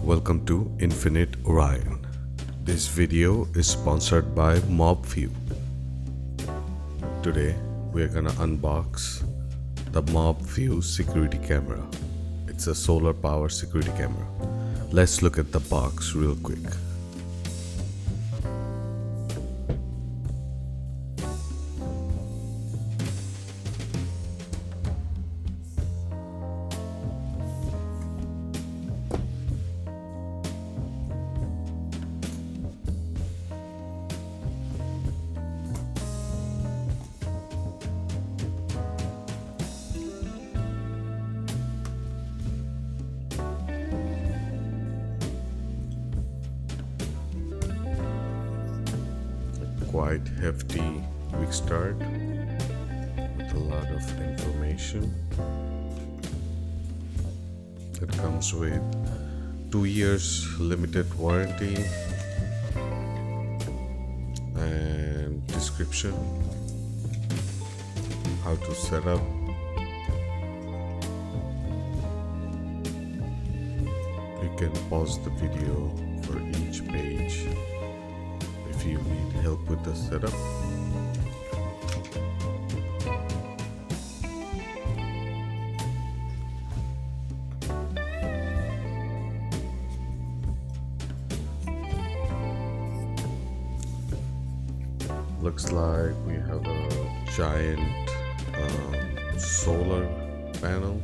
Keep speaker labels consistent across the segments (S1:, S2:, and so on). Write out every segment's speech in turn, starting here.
S1: Welcome to Infinite Orion. This video is sponsored by MUBVIEW. Today we are gonna unbox the MUBVIEW security camera. It's a solar power security camera. Let's look at the box real quick. Quite hefty quick start with a lot of information. It comes with 2 years limited warranty and description, how to set up. You can pause the video for each page if you need help with the setup. Looks like we have a giant solar panel.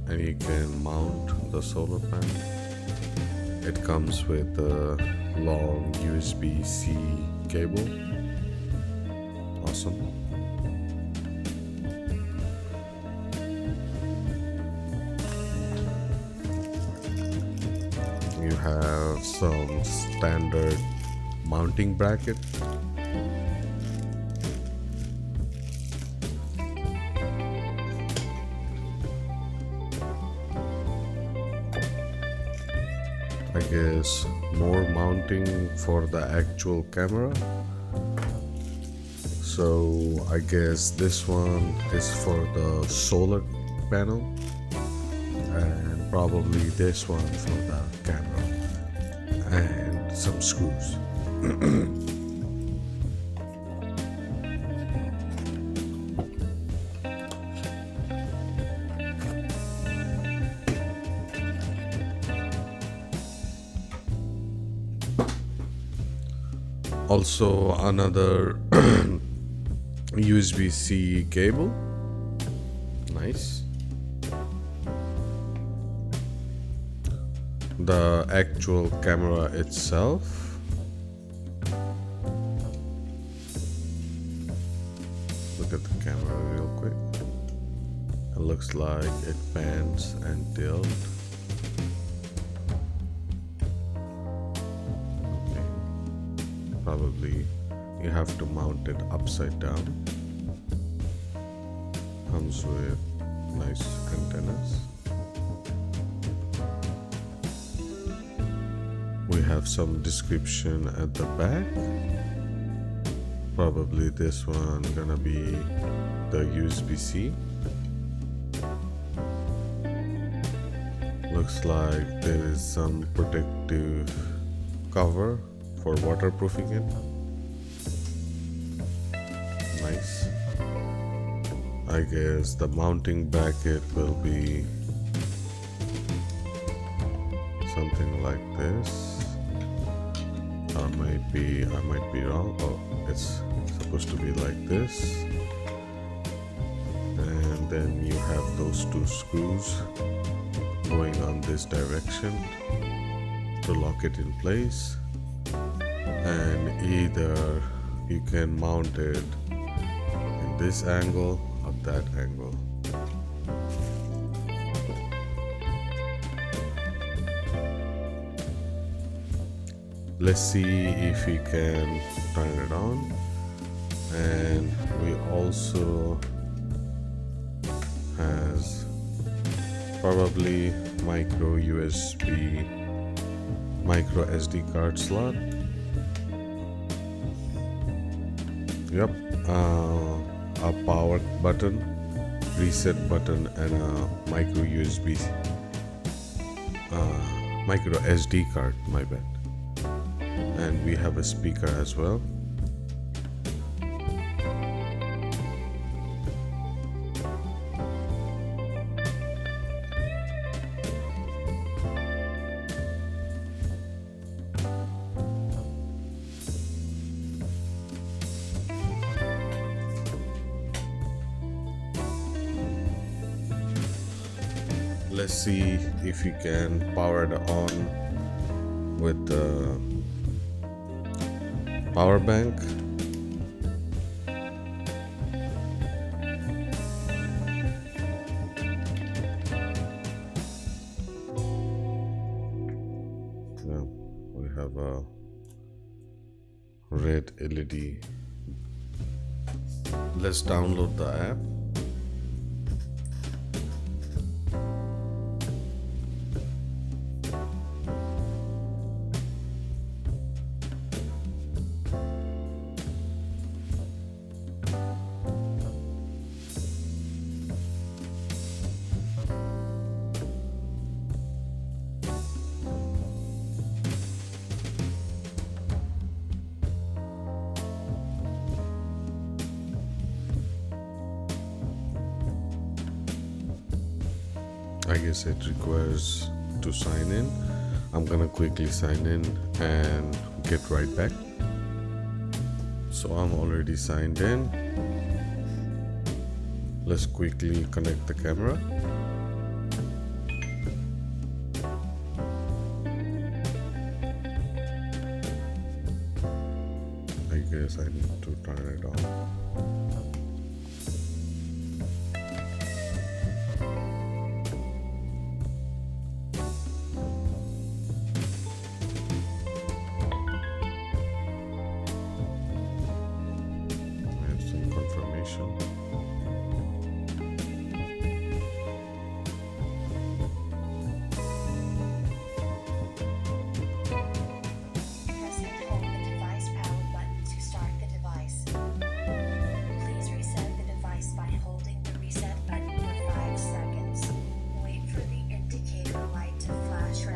S1: And you can mount the solar panel. It comes with a long USB-C cable. Awesome. You have some standard mounting bracket. I guess more mounting for the actual camera. So I guess this one is for the solar panel and probably this one for the camera and some screws. Also another USB-C cable. Nice. The actual camera itself. Look at the camera real quick. It looks like it pans and tilts. Probably you have to mount it upside down. Comes with nice antennas. We have some description at the back. Probably this one gonna be the USB-C. Looks like there is some protective cover for waterproofing it. Nice. I guess the mounting bracket will be something like this. I might be wrong. Oh, it's supposed to be like this. And then you have those two screws going on this direction to lock it in place. And either you can mount it in this angle or that angle. Let's see if we can turn it on. And we also has probably micro SD card slot. Yep. a power button, reset button, and a micro USB, micro SD card, my bad. And we have a speaker as well. Let's see if you can power it on with the power bank. Yeah, we have a red LED. Let's download the app. I guess it requires to sign in. I'm gonna quickly sign in and get right back. So I'm already signed in. Let's quickly connect the camera. I guess I need to turn it on. Confirmation.
S2: Press and hold the device power button to start the device. Please reset the device by holding the reset button for 5 seconds. Wait for the indicator light to flash red.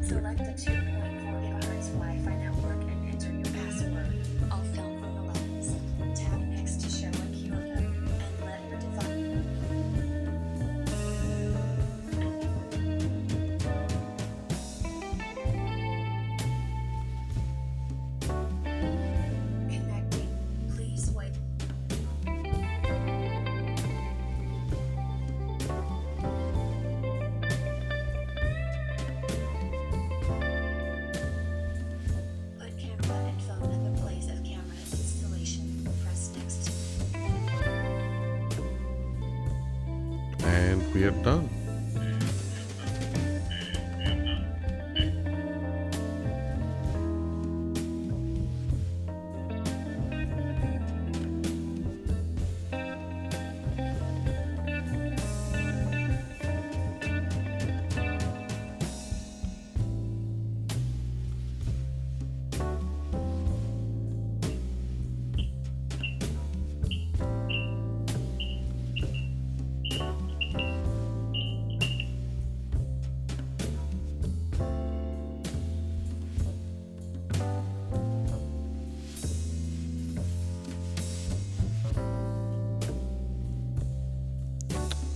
S2: Select the 2.4 GHz Wi-Fi network and enter your password. I'll film from the lens. Tap next to show a QR code and let your device. Connecting. Please wait. Put camera and phone in the place of camera installation. Press next.
S1: And we are done.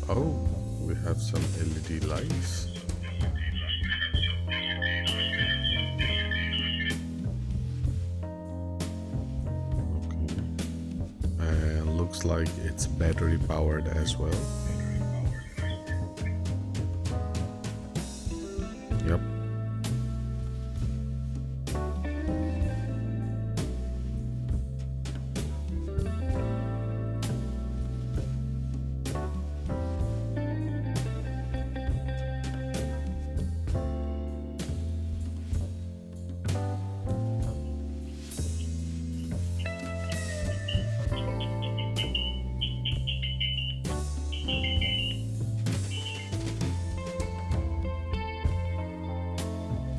S1: Oh, we have some LED lights. Okay. And looks like it's battery powered as well. Yep.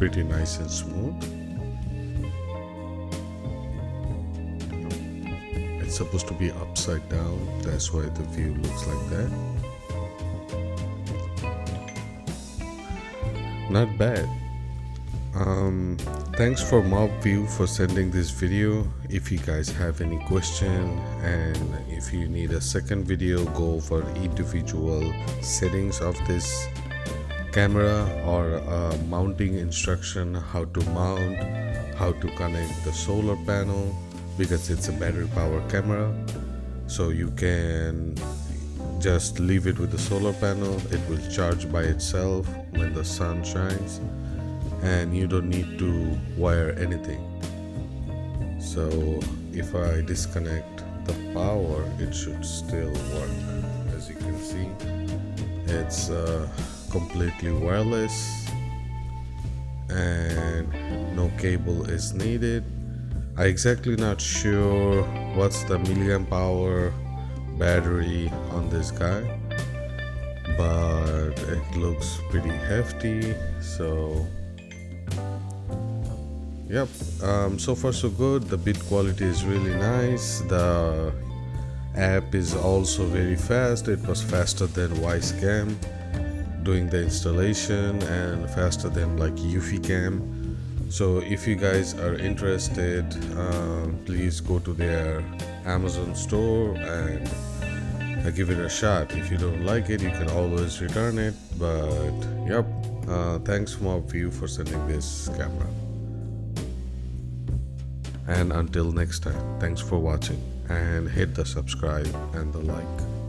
S1: pretty nice and smooth. It's supposed to be upside down, that's why the view looks like that. Not bad. Thanks for MUBVIEW for sending this video. If you guys have any question and if you need a second video, go over individual settings of this camera or mounting instruction, how to mount, how to connect the solar panel, because it's a battery power camera. So you can just leave it with the solar panel, it will charge by itself when the sun shines, and you don't need to wire anything. So if I disconnect the power, it should still work. As you can see, it's completely wireless and no cable is needed. I'm exactly not sure what's the milliamp hour battery on this guy, but it looks pretty hefty. So yep, so far so good. The bit quality is really nice. The app is also very fast. It was faster than Wisecam doing the installation and faster than like UFICam. So if you guys are interested, please go to their Amazon store and give it a shot. If you don't like it, you can always return it. But yep, thanks MUBVIEW for sending this camera. And until next time, thanks for watching and hit the subscribe and the like.